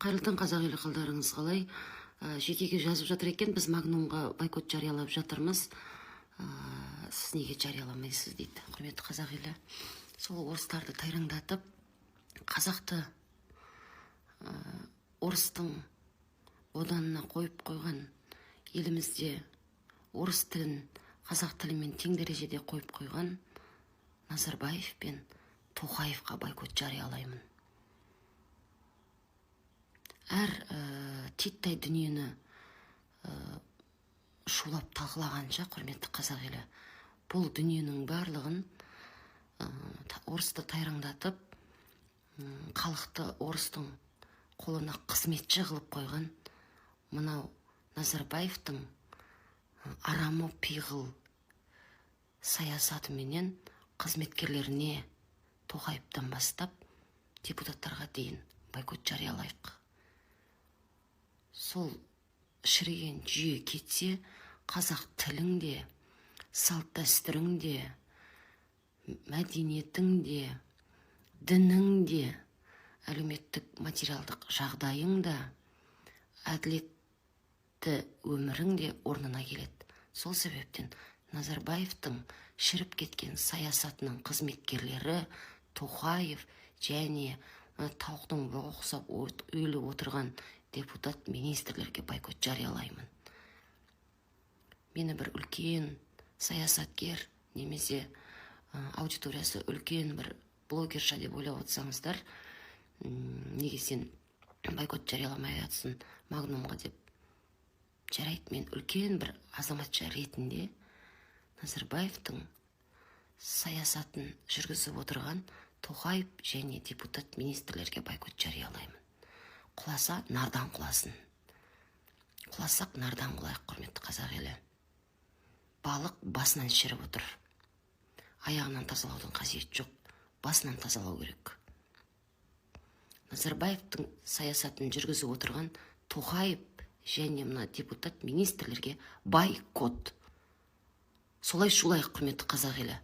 Қайырлы қазақ елі қалдарыңыз қалай? Жекеге жазып жатыр екен, біз Магнумға бойкот жариялап жатырмыз. Сіз неге жарияламайсыз дейді. Құрметті қазақ елі. Сол орыстарды тайраңдатып, қазақты орыстың оданына қойып қойған елімізде орыс тілін қазақ тілімен тең дәрежеде қойып қойған Назарбаев пен Тоқаевқа бойкот жариялаймын. Әр титтай дүниені шулап талқылағанша, құрметті қазақ елі, бұл дүниенің барлығын орысты тайраңдатып, халықты орыстың қолына қызметші қылып қойған мынау Назарбаевтың арамы пиғыл саясатыменен қызметкерлеріне Тоқаевтан бастап депутаттарға дейін бойкот жариялайық. Сол шіріген жүйе кетсе, қазақ тілің де, салт дәстүрің де, мәдениетің де, дінің де, әлеуметтік материалдық жағдайың да, әділетті өмірің де орнына келеді. Сол себептен Назарбаевтың шіріп кеткен саясатының қызметкерлері Тоқаев және тауықтың ұқсап өліп отырған депутат министрлерге бойкот жариялаймын. Мені бір үлкен саясаткер немесе аудиториясы үлкен бір блогерша деп ойлап отырсаңыздар, неге сен бойкот жарияламай жатсың Магнумға деп. Жарайды, мен үлкен бір азаматша ретінде Назарбаевтың саясатын жүргізіп отырған Тоқаев және депутат министрлерге бойкот жариялаймын. Құласа, нардан құласын. Құласақ, нардан құлайық, құрметті қазақ елі. Балық басынан шіріп отыр. Аяғынан тазалаудың қажеті жоқ, басынан тазалау керек. Назарбаевтың саясатын жүргізіп отырған Тоқаев және мына депутат министрлерге бойкот. Солай шулайық, құрметті қазақ елі.